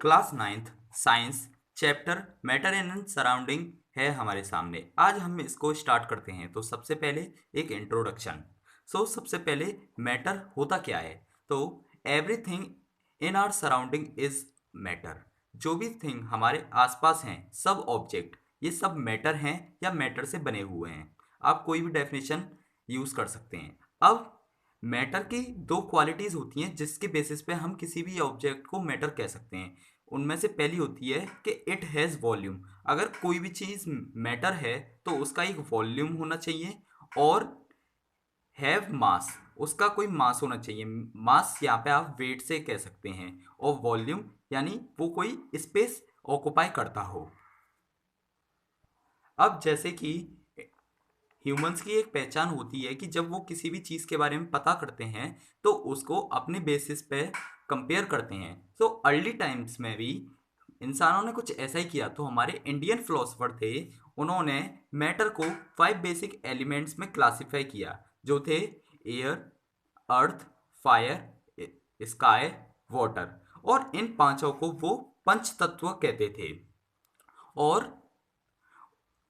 Class ninth science chapter matter in surrounding है हमारे सामने। आज हम इसको स्टार्ट करते हैं। तो सबसे पहले एक इंट्रोडक्शन। सबसे पहले मैटर होता क्या है। तो everything in our surrounding is matter. जो भी थिंग हमारे आसपास हैं, सब ऑब्जेक्ट, ये सब मैटर हैं या मैटर से बने हुए हैं। आप कोई भी डेफिनेशन यूज कर सकते हैं। अब मैटर की दो क्वालिटीज होती हैं जिसके बेसिस पे हम किसी भी ऑब्जेक्ट को मैटर कह सकते हैं। उनमें से पहली होती है कि इट हैज़ वॉल्यूम। अगर कोई भी चीज़ मैटर है तो उसका एक वॉल्यूम होना चाहिए। और हैव मास, उसका कोई मास होना चाहिए। मास यहाँ पे आप वेट से कह सकते हैं। और वॉल्यूम यानी वो कोई स्पेस ऑक्युपाई करता हो। अब जैसे कि ह्यूमंस की एक पहचान होती है कि जब वो किसी भी चीज़ के बारे में पता करते हैं तो उसको अपने बेसिस पे कंपेयर करते हैं। अर्ली टाइम्स में भी इंसानों ने कुछ ऐसा ही किया। तो हमारे इंडियन फिलोसफर थे, उन्होंने मैटर को 5 बेसिक एलिमेंट्स में क्लासिफाई किया, जो थे एयर, अर्थ, फायर, स्काई, वाटर। और इन पांचों को वो पंच तत्व कहते थे। और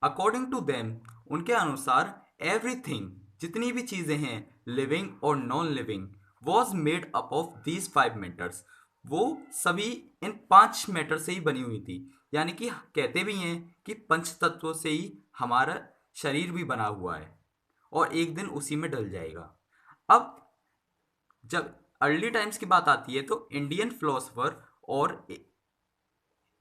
अकॉर्डिंग टू देम, उनके अनुसार, एवरीथिंग, जितनी भी चीजें हैं, लिविंग और non living, was made up of these 5 matters. वो सभी इन 5 मैटर से ही बनी हुई थी। यानी कि कहते भी हैं कि पंच तत्वों से ही हमारा शरीर भी बना हुआ है और एक दिन उसी में ढल जाएगा। अब जब अर्ली टाइम्स की बात आती है तो इंडियन फिलोसफर और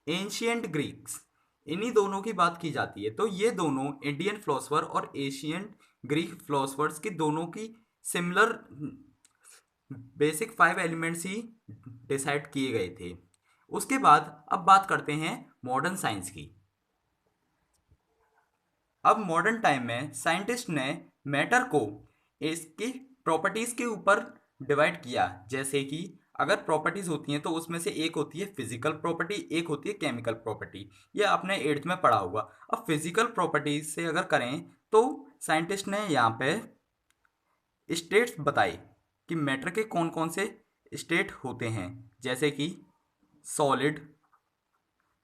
एंशियंट ग्रीक्स, इन्हीं दोनों की बात की जाती है। तो ये दोनों इंडियन फिलोसफर और एशियंट ग्रीक फिलोसफर्स की दोनों की सिमिलर बेसिक 5 एलिमेंट्स ही डिसाइड किए गए थे। उसके बाद अब बात करते हैं मॉडर्न साइंस की। अब मॉडर्न टाइम में साइंटिस्ट ने मैटर को इसकी प्रॉपर्टीज के ऊपर डिवाइड किया। जैसे कि अगर प्रॉपर्टीज होती हैं तो उसमें से एक होती है फिजिकल प्रॉपर्टी, एक होती है केमिकल प्रॉपर्टी। ये आपने 8th में पढ़ा होगा। अब फिजिकल प्रॉपर्टीज से अगर करें तो साइंटिस्ट ने यहाँ पे स्टेट्स बताए कि मैटर के कौन कौन से स्टेट होते हैं। जैसे कि सॉलिड,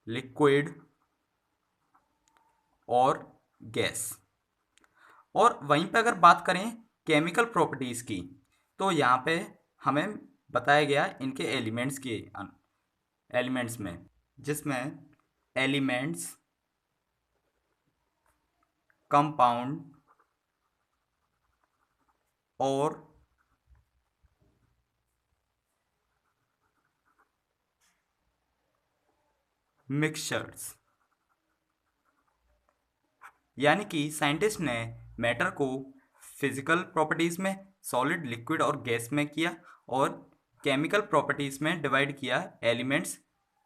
लिक्विड और गैस। और वहीं पे अगर बात करें केमिकल प्रॉपर्टीज़ की, तो यहाँ पे हमें बताया गया इनके एलिमेंट्स के एलिमेंट्स में, जिसमें एलिमेंट्स, कंपाउंड और मिक्सचर्स। यानी कि साइंटिस्ट ने मैटर को फिजिकल प्रॉपर्टीज़ में, सॉलिड, लिक्विड और गैस में किया, और केमिकल प्रॉपर्टीज़ में डिवाइड किया एलिमेंट्स,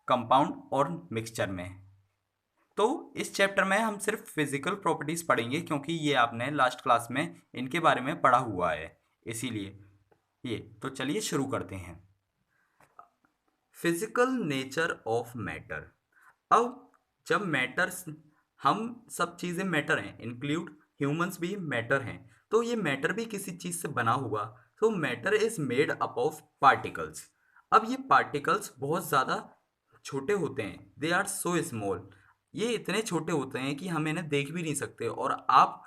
कंपाउंड और मिक्सचर में। तो इस चैप्टर में हम सिर्फ फिजिकल प्रॉपर्टीज पढ़ेंगे क्योंकि ये आपने लास्ट क्लास में इनके बारे में पढ़ा हुआ है, इसीलिए ये। तो चलिए शुरू करते हैं। Physical nature of matter. अब जब मैटर्स, हम सब चीज़ें मैटर हैं, इंक्लूड ह्यूमंस भी मैटर हैं। तो ये मैटर भी किसी चीज़ से बना हुआ। तो matter is made up of particles. अब ये पार्टिकल्स बहुत ज़्यादा छोटे होते हैं। They are so small. ये इतने छोटे होते हैं कि हम इन्हें देख भी नहीं सकते। और आप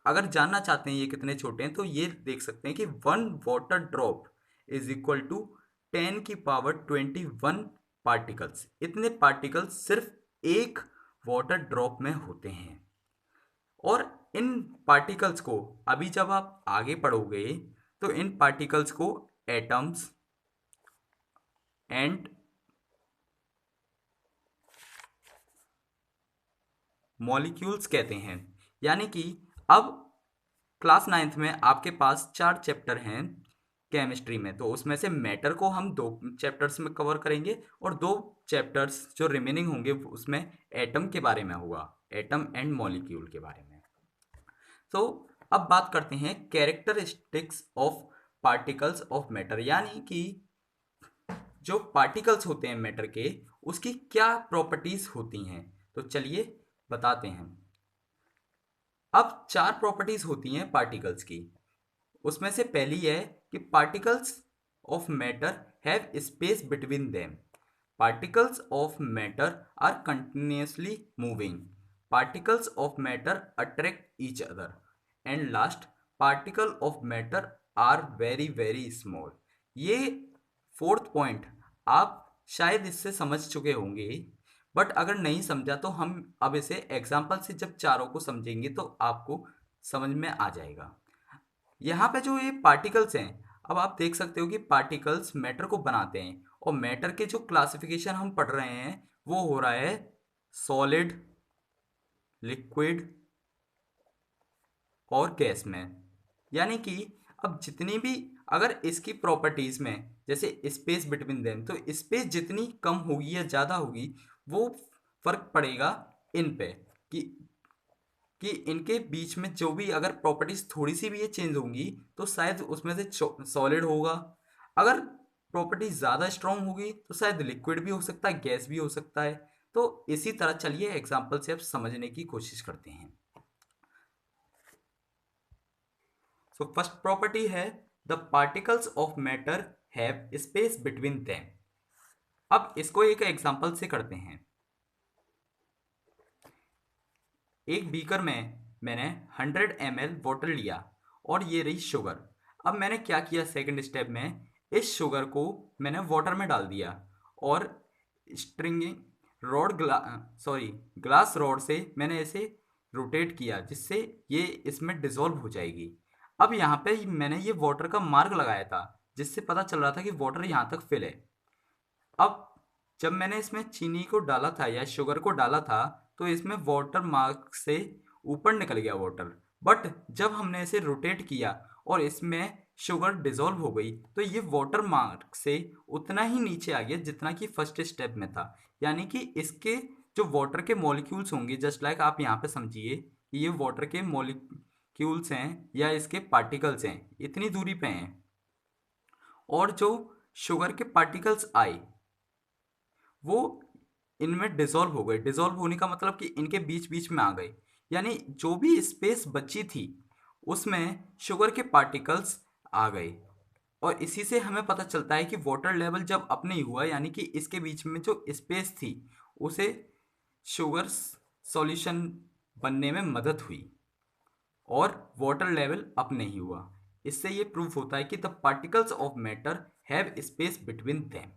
अगर जानना चाहते हैं ये कितने छोटे हैं तो ये देख सकते हैं कि 1 water drop is equal to 10 की पावर 21 पार्टिकल्स। इतने पार्टिकल्स सिर्फ एक वाटर ड्रॉप में होते हैं। और इन पार्टिकल्स को अभी जब आप आगे पढ़ोगे तो इन पार्टिकल्स को एटम्स एंड मॉलिक्यूल्स कहते हैं। यानी कि अब क्लास 9th में आपके पास 4 चैप्टर हैं केमिस्ट्री में। तो उसमें से मैटर को हम 2 चैप्टर्स में कवर करेंगे और 2 चैप्टर्स जो रिमेनिंग होंगे उसमें एटम के बारे में होगा, एटम एंड मॉलिक्यूल के बारे में। तो अब बात करते हैं characteristics of particles of matter. यानी कि जो पार्टिकल्स होते हैं मैटर के, उसकी क्या प्रॉपर्टीज होती हैं। तो चलिए बताते हैं। अब 4 प्रॉपर्टीज होती हैं पार्टिकल्स की। उसमें से पहली है कि particles of matter have space between them. particles of matter are continuously moving, particles of matter attract each other, and last, particle of matter are very very small. ये फोर्थ पॉइंट आप शायद इससे समझ चुके होंगे, बट अगर नहीं समझा तो हम अब इसे एग्जाम्पल से जब चारों को समझेंगे तो आपको समझ में आ जाएगा। यहाँ पे जो ये पार्टिकल्स हैं, अब आप देख सकते हो कि पार्टिकल्स मैटर को बनाते हैं, और मैटर के जो क्लासिफिकेशन हम पढ़ रहे हैं वो हो रहा है सॉलिड, लिक्विड और गैस में। यानी कि अब जितनी भी अगर इसकी प्रॉपर्टीज में जैसे स्पेस बिटवीन देम, तो स्पेस जितनी कम होगी या ज़्यादा होगी वो फर्क पड़ेगा इन पे कि इनके बीच में जो भी अगर प्रॉपर्टीज थोड़ी सी भी ये चेंज होंगी तो शायद उसमें से सॉलिड होगा, अगर प्रॉपर्टी ज़्यादा स्ट्रांग होगी तो शायद लिक्विड भी हो सकता है, गैस भी हो सकता है। तो इसी तरह चलिए एग्जांपल से अब समझने की कोशिश करते हैं। सो फर्स्ट प्रॉपर्टी है the particles of matter have space between them. अब इसको एक एग्जांपल से करते हैं। एक बीकर में मैंने 100 ml वाटर लिया और ये रही शुगर। अब मैंने क्या किया, सेकंड स्टेप में इस शुगर को मैंने वाटर में डाल दिया और स्ट्रिंगिंग रॉड ग्लास रॉड से मैंने इसे रोटेट किया जिससे ये इसमें डिसॉल्व हो जाएगी। अब यहाँ पे मैंने ये वाटर का मार्क लगाया था जिससे पता चल रहा था कि वाटर यहाँ तक फिल है। अब जब मैंने इसमें चीनी को डाला था या शुगर को डाला था तो इसमें वाटर मार्क से ऊपर निकल गया वाटर, बट जब हमने इसे रोटेट किया और इसमें शुगर डिसॉल्व हो गई तो ये वाटर मार्क से उतना ही नीचे आ गया जितना कि फर्स्ट स्टेप में था। यानी कि इसके जो वाटर के मॉलिक्यूल्स होंगे, जस्ट लाइक आप यहाँ पे समझिए कि ये वाटर के मॉलिक्यूल्स हैं या इसके पार्टिकल्स हैं, इतनी दूरी पे हैं, और जो शुगर के पार्टिकल्स आए वो इनमें डिसॉल्व हो गए। डिसॉल्व होने का मतलब कि इनके बीच बीच में आ गए, यानी जो भी स्पेस बची थी उसमें शुगर के पार्टिकल्स आ गए। और इसी से हमें पता चलता है कि वाटर लेवल जब अप नहीं हुआ, यानी कि इसके बीच में जो स्पेस थी उसे शुगर सॉल्यूशन बनने में मदद हुई और वाटर लेवल अप नहीं हुआ। इससे ये प्रूफ होता है कि the particles of matter have space between them.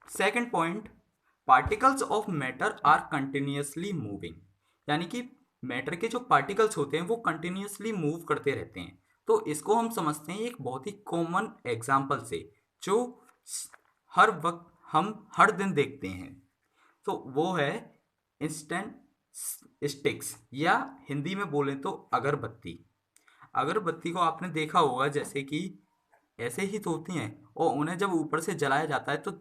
Second point, particles of matter are continuously moving. यानी कि मैटर के जो पार्टिकल्स होते हैं वो कंटिन्यूसली मूव करते रहते हैं। तो इसको हम समझते हैं एक बहुत ही कॉमन एग्जाम्पल से जो हर वक्त हम हर दिन देखते हैं, तो वो है इंस्टेंट स्टिक्स, या हिंदी में बोलें तो अगरबत्ती। अगरबत्ती को आपने देखा होगा जैसे कि ऐसे ही तो होती हैं, और उन्हें जब ऊपर से जलाया जाता है तो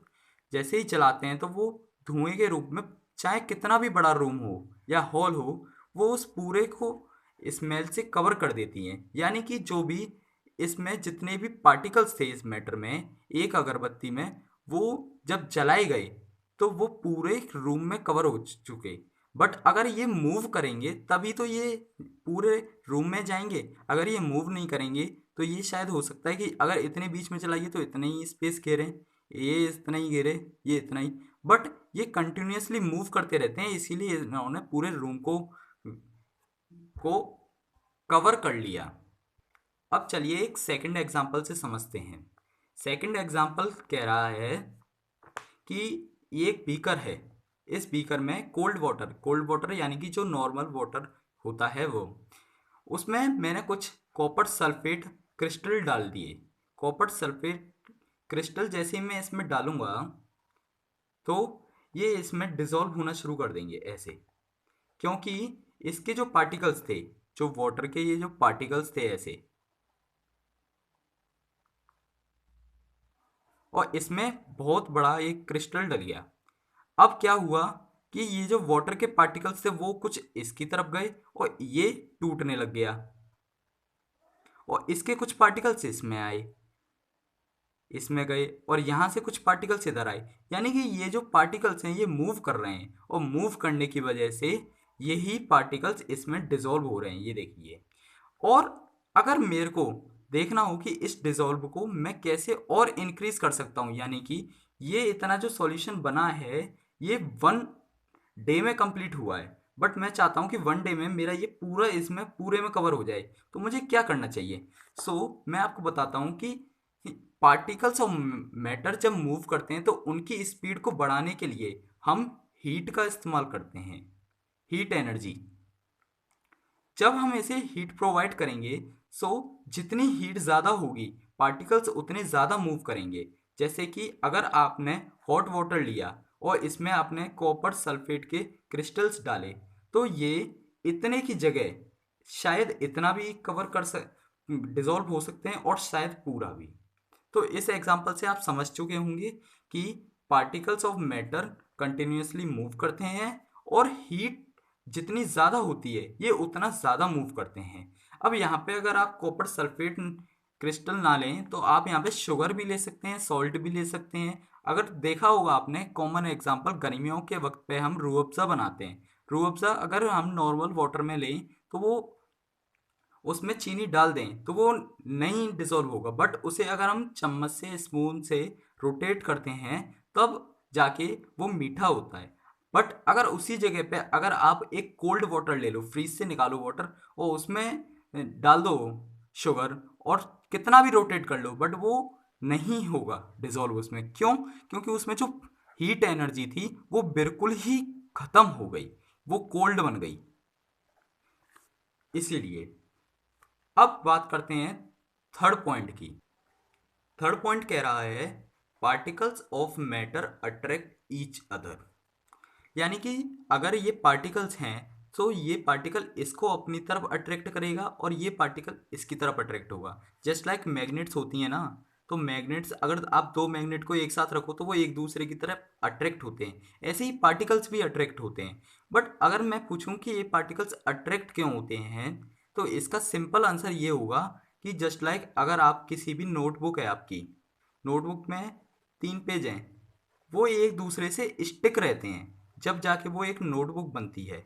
जैसे ही जलाते हैं तो वो धुएं के रूप में, चाहे कितना भी बड़ा रूम हो या हॉल हो, वो उस पूरे को स्मेल से कवर कर देती हैं। यानी कि जो भी इसमें जितने भी पार्टिकल्स थे इस मैटर में, एक अगरबत्ती में, वो जब जलाए गए तो वो पूरे रूम में कवर हो चुके। बट अगर ये मूव करेंगे तभी तो ये पूरे रूम में जाएंगे, अगर ये मूव नहीं करेंगे तो ये शायद हो सकता है कि अगर इतने बीच में चलाइए तो इतने ही स्पेस घेरें, ये इतना ही घेरे, ये इतना ही, बट ये कंटिन्यूसली मूव करते रहते हैं, इसीलिए इन्होंने पूरे रूम को कवर कर लिया। अब चलिए एक सेकंड एग्जांपल से समझते हैं। सेकंड एग्जांपल कह रहा है कि ये एक बीकर है, इस बीकर में कोल्ड वाटर यानी कि जो नॉर्मल वाटर होता है वो, उसमें मैंने कुछ कॉपर सल्फेट क्रिस्टल डाल दिए। कॉपर सल्फेट क्रिस्टल जैसे ही मैं इसमें डालूंगा तो ये इसमें डिसॉल्व होना शुरू कर देंगे ऐसे, क्योंकि इसके जो पार्टिकल्स थे, जो वाटर के ये जो पार्टिकल्स थे ऐसे, और इसमें बहुत बड़ा एक क्रिस्टल डल गया। अब क्या हुआ कि ये जो वाटर के पार्टिकल्स थे वो कुछ इसकी तरफ गए और ये टूटने लग गया, और इसके कुछ पार्टिकल्स इसमें आए, इसमें गए, और यहाँ से कुछ पार्टिकल्स इधर आए। यानी कि ये जो पार्टिकल्स हैं ये मूव कर रहे हैं, और मूव करने की वजह से यही पार्टिकल्स इसमें डिसॉल्व हो रहे हैं, ये देखिए। और अगर मेरे को देखना हो कि इस डिसॉल्व को मैं कैसे और इंक्रीज कर सकता हूँ, यानी कि ये इतना जो सॉल्यूशन बना है ये 1 डे में कंप्लीट हुआ है, बट मैं चाहता हूँ कि 1 डे में मेरा ये पूरा इसमें पूरे में कवर हो जाए। तो मुझे क्या करना चाहिए? मैं आपको बताता हूँ कि पार्टिकल्स ऑफ मैटर जब मूव करते हैं तो उनकी स्पीड को बढ़ाने के लिए हम हीट का इस्तेमाल करते हैं, हीट एनर्जी। जब हम इसे हीट प्रोवाइड करेंगे सो जितनी हीट ज़्यादा होगी पार्टिकल्स उतने ज़्यादा मूव करेंगे। जैसे कि अगर आपने हॉट वाटर लिया और इसमें आपने कॉपर सल्फेट के क्रिस्टल्स डाले तो ये इतने की जगह शायद इतना भी कवर कर सक डिजॉल्व हो सकते हैं और शायद पूरा भी। तो इस एग्जांपल से आप समझ चुके होंगे कि particles of matter continuously move करते हैं और हीट जितनी ज़्यादा होती है ये उतना ज़्यादा मूव करते हैं। अब यहाँ पे अगर आप कॉपर सल्फेट क्रिस्टल ना लें तो आप यहाँ पे शुगर भी ले सकते हैं, सॉल्ट भी ले सकते हैं। अगर देखा होगा आपने कॉमन एग्जांपल गर्मियों के वक्त पे हम रूह अफ़ज़ा बनाते हैं। रूह अफ़ज़ा अगर हम नॉर्मल वाटर में लें तो वो उसमें चीनी डाल दें तो वो नहीं डिसॉल्व होगा, बट उसे अगर हम चम्मच से स्पून से रोटेट करते हैं तब जाके वो मीठा होता है। बट अगर उसी जगह पे अगर आप एक कोल्ड वाटर ले लो, फ्रीज से निकालो वाटर और उसमें डाल दो शुगर और कितना भी रोटेट कर लो बट वो नहीं होगा डिसॉल्व उसमें। क्यों? क्योंकि उसमें जो हीट एनर्जी थी वो बिल्कुल ही खत्म हो गई, वो कोल्ड बन गई। इसीलिए अब बात करते हैं थर्ड पॉइंट की। थर्ड पॉइंट कह रहा है particles of matter attract each other, यानी कि अगर ये पार्टिकल्स हैं तो ये पार्टिकल इसको अपनी तरफ अट्रैक्ट करेगा और ये पार्टिकल इसकी तरफ अट्रैक्ट होगा। जस्ट लाइक मैग्नेट्स होती हैं ना, तो मैग्नेट्स अगर आप दो मैग्नेट को एक साथ रखो तो वो एक दूसरे की तरफ अट्रैक्ट होते हैं, ऐसे ही पार्टिकल्स भी अट्रैक्ट होते हैं। बट अगर मैं पूछूं कि ये पार्टिकल्स अट्रैक्ट क्यों होते हैं तो इसका सिंपल आंसर ये होगा कि जस्ट लाइक अगर आप किसी भी नोटबुक है, आपकी नोटबुक में 3 पेज हैं, वो एक दूसरे से स्टिक रहते हैं जब जाके वो एक नोटबुक बनती है।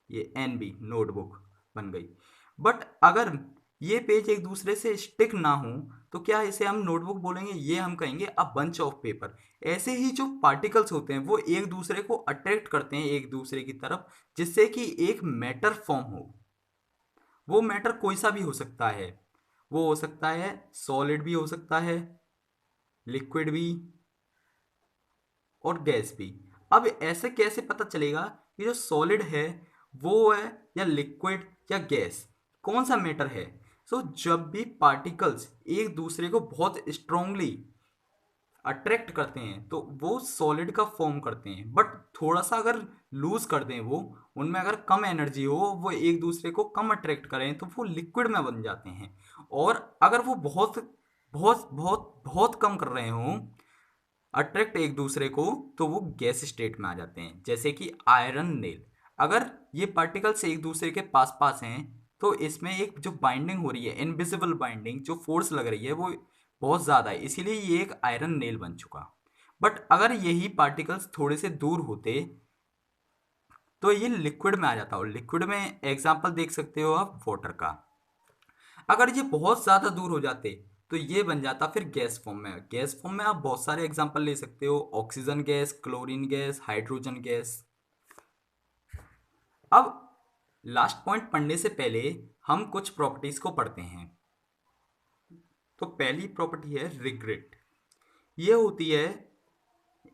ये NB नोटबुक बन गई। बट अगर ये पेज एक दूसरे से स्टिक ना हो तो क्या इसे हम नोटबुक बोलेंगे? ये हम कहेंगे अ बंच ऑफ पेपर। ऐसे ही जो पार्टिकल्स होते हैं वो एक दूसरे को अट्रैक्ट करते हैं एक दूसरे की तरफ जिससे कि एक मैटर फॉर्म हो। वो मैटर कोई सा भी हो सकता है, वो हो सकता है सॉलिड भी हो सकता है, लिक्विड भी और गैस भी। अब ऐसे कैसे पता चलेगा कि जो सॉलिड है वो है या लिक्विड या गैस, कौन सा मैटर है? जब भी पार्टिकल्स एक दूसरे को बहुत स्ट्रांगली अट्रैक्ट करते हैं तो वो सॉलिड का फॉर्म करते हैं। बट थोड़ा सा अगर लूज कर दें, वो उनमें अगर कम एनर्जी हो, वो एक दूसरे को कम अट्रैक्ट करें तो वो लिक्विड में बन जाते हैं। और अगर वो बहुत बहुत बहुत बहुत कम कर रहे हों अट्रैक्ट एक दूसरे को तो वो गैस स्टेट में आ जाते हैं। जैसे कि आयरन नेल, अगर ये पार्टिकल्स एक दूसरे के पास पास हैं तो इसमें एक जो बाइंडिंग हो रही है, इनविजिबल बाइंडिंग, जो फोर्स लग रही है वो बहुत ज़्यादा है, इसीलिए ये एक आयरन नेल बन चुका। बट अगर यही पार्टिकल्स थोड़े से दूर होते तो ये लिक्विड में आ जाता। और लिक्विड में एग्जाम्पल देख सकते हो आप वाटर का। अगर ये बहुत ज़्यादा दूर हो जाते तो ये बन जाता फिर गैस फॉर्म में। गैस फॉर्म में आप बहुत सारे एग्जांपल ले सकते हो, oxygen gas, chlorine gas, hydrogen gas. अब लास्ट पॉइंट पढ़ने से पहले हम कुछ प्रॉपर्टीज को पढ़ते हैं। तो पहली प्रॉपर्टी है रिग्रेट। ये होती है,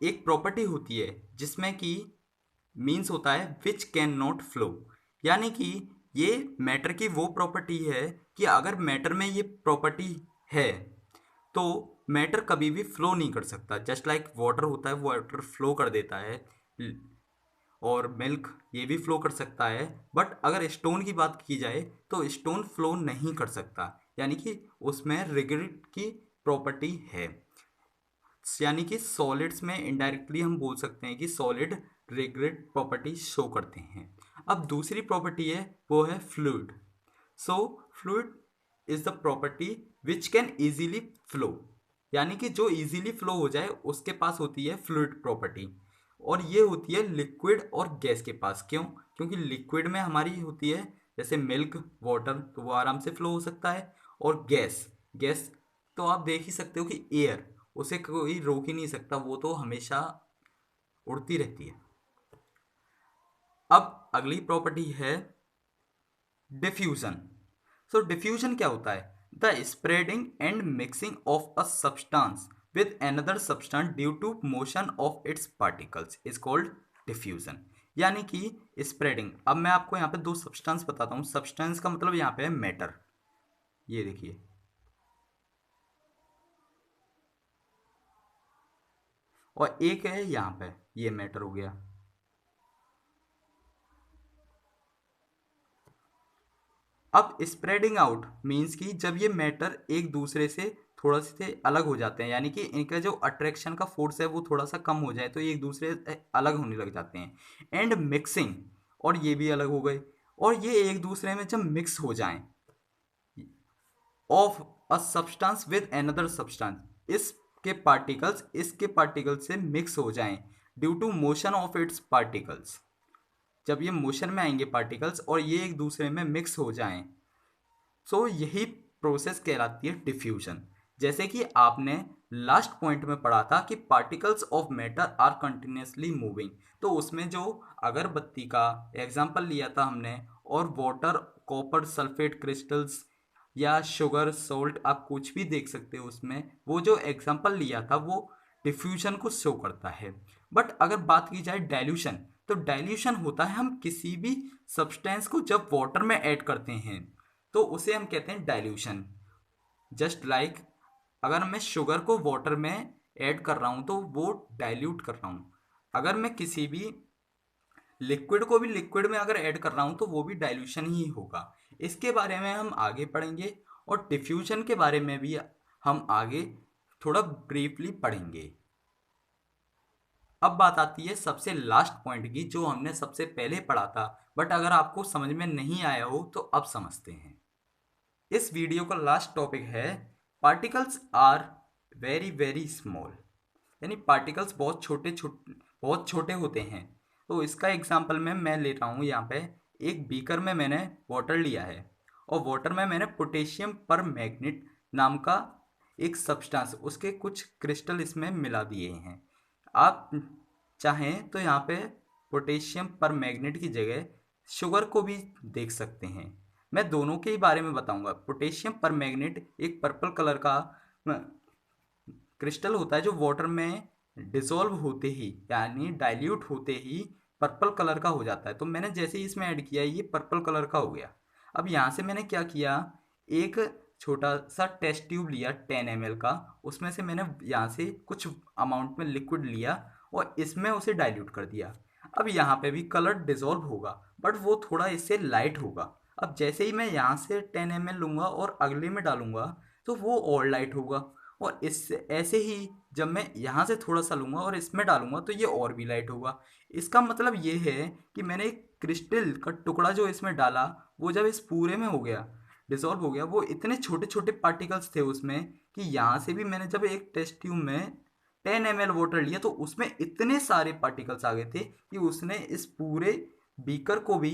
एक प्रॉपर्टी होती है जिसमें कि मीन्स होता है विच कैन नॉट फ्लो, यानी कि ये मैटर की वो प्रॉपर्टी है कि अगर मैटर में ये प्रॉपर्टी है तो मैटर कभी भी फ्लो नहीं कर सकता। जस्ट लाइक वाटर होता है, वाटर फ्लो कर देता है और मिल्क ये भी फ्लो कर सकता है। बट अगर स्टोन की बात की जाए तो स्टोन फ्लो नहीं कर सकता, यानी कि उसमें रिग्रेट की प्रॉपर्टी है। यानी कि सॉलिड्स में इनडायरेक्टली हम बोल सकते हैं कि सॉलिड रिग्रेट प्रॉपर्टी शो करते हैं। अब दूसरी प्रॉपर्टी है वो है fluid. Fluid is the property which can easily flow, यानी कि जो इजीली फ्लो हो जाए उसके पास होती है फ्लूइड प्रॉपर्टी। और ये होती है लिक्विड और गैस के पास। क्यों? क्योंकि लिक्विड में हमारी होती है जैसे मिल्क, वाटर, तो वो आराम से फ्लो हो सकता है। और गैस, गैस तो आप देख ही सकते हो कि एयर, उसे कोई रोक ही नहीं सकता, वो तो हमेशा उड़ती रहती है। अब अगली प्रॉपर्टी है डिफ्यूजन। सो डिफ्यूजन क्या होता है? The spreading and mixing of a substance with another substance due to motion of its particles is called diffusion. यानी कि स्प्रेडिंग, अब मैं आपको यहाँ पे दो सब्सटेंस बताता हूँ। सब्सटेंस का मतलब यहाँ पे है मैटर, ये देखिए, और एक है यहाँ पे, ये मैटर हो गया। अब स्प्रेडिंग आउट मीन्स कि जब ये मैटर एक दूसरे से थोड़ा से अलग हो जाते हैं, यानी कि इनका जो अट्रैक्शन का फोर्स है वो थोड़ा सा कम हो जाए तो ये एक दूसरे से अलग होने लग जाते हैं। एंड मिक्सिंग, और ये भी अलग हो गए, और ये एक दूसरे में जब मिक्स हो जाएं of a substance with another substance, इसके पार्टिकल्स से मिक्स हो जाएं due to motion of its particles, जब ये मोशन में आएंगे पार्टिकल्स और ये एक दूसरे में मिक्स हो जाएं, सो यही प्रोसेस कहलाती है डिफ्यूजन। जैसे कि आपने लास्ट पॉइंट में पढ़ा था कि particles of matter are continuously moving, तो उसमें जो अगरबत्ती का एग्जांपल लिया था हमने, और वाटर, कॉपर सल्फेट क्रिस्टल्स या शुगर सॉल्ट, आप कुछ भी देख सकते हो उसमें, वो जो एग्जांपल लिया था वो डिफ्यूजन को शो करता है। बट अगर बात की जाए डाइल्यूशन, तो डाइल्यूशन होता है हम किसी भी सब्सटेंस को जब वाटर में ऐड करते हैं तो उसे हम कहते हैं डाइल्यूशन। जस्ट लाइक अगर मैं शुगर को वाटर में ऐड कर रहा हूं तो वो डाइल्यूट कर रहा हूं, अगर मैं किसी भी लिक्विड को भी लिक्विड में अगर ऐड कर रहा हूं तो वो भी डाइल्यूशन ही होगा। इसके बारे में हम आगे पढ़ेंगे, और डिफ्यूजन के बारे में भी हम आगे थोड़ा ब्रीफली पढ़ेंगे। अब बात आती है सबसे लास्ट पॉइंट की, जो हमने सबसे पहले पढ़ा था, बट अगर आपको समझ में नहीं आया हो तो अब समझते हैं। इस वीडियो का लास्ट टॉपिक है particles are very very small, यानी पार्टिकल्स बहुत छोटे होते हैं। तो इसका एग्जांपल मैं ले रहा हूँ यहाँ पे, एक बीकर में मैंने वाटर लिया है, और वाटर में मैंने पोटेशियम पर मैग्नेट नाम का एक सब्सटेंस, उसके कुछ क्रिस्टल इसमें मिला दिए हैं। आप चाहें तो यहाँ पे पोटेशियम पर मैग्नेट की जगह शुगर को भी देख सकते हैं। मैं दोनों के ही बारे में बताऊंगा। पोटेशियम पर मैग्नेट एक पर्पल कलर का क्रिस्टल होता है जो वाटर में डिसॉल्व होते ही, यानी डाइल्यूट होते ही पर्पल कलर का हो जाता है। तो मैंने जैसे ही इसमें ऐड किया ये पर्पल कलर का हो गया। अब यहाँ से मैंने क्या किया, एक छोटा सा टेस्ट ट्यूब लिया 10 ml का, उसमें से मैंने यहाँ से कुछ अमाउंट में लिक्विड लिया और इसमें उसे डाइल्यूट कर दिया। अब यहाँ पे भी कलर डिसॉल्व होगा, बट वो थोड़ा इससे लाइट होगा। अब जैसे ही मैं यहाँ से 10 ml लूँगा और अगले में डालूंगा तो वो और लाइट होगा, और इससे ऐसे ही जब मैं यहाँ से थोड़ा सा लूँगा और इसमें डालूंगा तो ये और भी लाइट होगा। इसका मतलब ये है कि मैंने एक क्रिस्टल का टुकड़ा जो इसमें डाला, वो जब इस पूरे में हो गया, डिसॉल्व हो गया, वो इतने छोटे छोटे पार्टिकल्स थे उसमें कि यहाँ से भी मैंने जब एक टेस्ट ट्यूब में 10 ml वाटर लिया तो उसमें इतने सारे पार्टिकल्स आ गए थे कि उसने इस पूरे बीकर को भी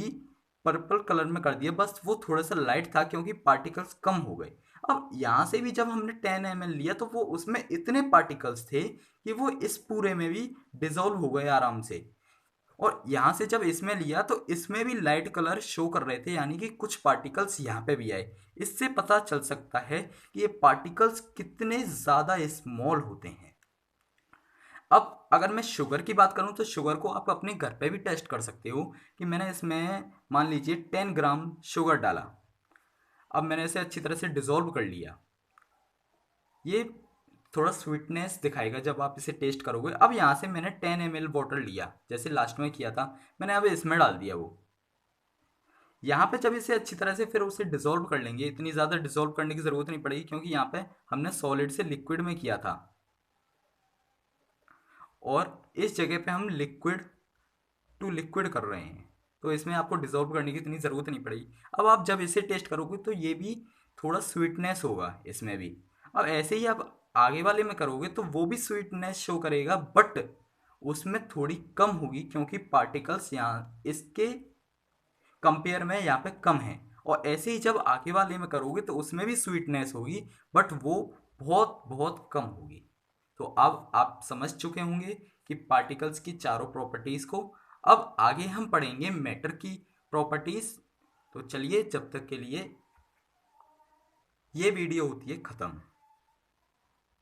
पर्पल कलर में कर दिया। बस वो थोड़ा सा लाइट था क्योंकि पार्टिकल्स कम हो गए। अब यहाँ से भी जब हमने 10 ml लिया तो वो उसमें इतने पार्टिकल्स थे कि वो इस पूरे में भी डिसॉल्व हो गए आराम से। और यहाँ से जब इसमें लिया तो इसमें भी लाइट कलर शो कर रहे थे, यानी कि कुछ पार्टिकल्स यहाँ पे भी आए। इससे पता चल सकता है कि ये पार्टिकल्स कितने ज़्यादा स्मॉल होते हैं। अब अगर मैं शुगर की बात करूं तो शुगर को आप अपने घर पे भी टेस्ट कर सकते हो, कि मैंने इसमें मान लीजिए 10 ग्राम शुगर डाला। अब मैंने इसे अच्छी तरह से डिसॉल्व कर लिया, ये थोड़ा स्वीटनेस दिखाएगा जब आप इसे टेस्ट करोगे। अब यहाँ से मैंने 10 ml वाटर लिया जैसे लास्ट में किया था, मैंने अब इसमें डाल दिया। वो यहाँ पे जब इसे अच्छी तरह से फिर उसे डिसॉल्व कर लेंगे, इतनी ज़्यादा डिसॉल्व करने की ज़रूरत नहीं पड़ेगी क्योंकि यहाँ पे हमने सॉलिड से लिक्विड में किया था, और इस जगह पे हम लिक्विड टू लिक्विड कर रहे हैं, तो इसमें आपको डिसॉल्व करने की इतनी ज़रूरत नहीं पड़ेगी। अब आप जब इसे टेस्ट करोगे तो ये भी थोड़ा स्वीटनेस होगा इसमें भी। अब ऐसे ही आप आगे वाले में करोगे तो वो भी स्वीटनेस शो करेगा, बट उसमें थोड़ी कम होगी क्योंकि पार्टिकल्स यहाँ इसके कंपेयर में यहाँ पे कम है। और ऐसे ही जब आगे वाले में करोगे तो उसमें भी स्वीटनेस होगी, बट वो बहुत बहुत कम होगी। तो अब आप समझ चुके होंगे कि पार्टिकल्स की चारों प्रॉपर्टीज को। अब आगे हम पढ़ेंगे मैटर की प्रॉपर्टीज। तो चलिए, जब तक के लिए ये वीडियो होती है ख़त्म।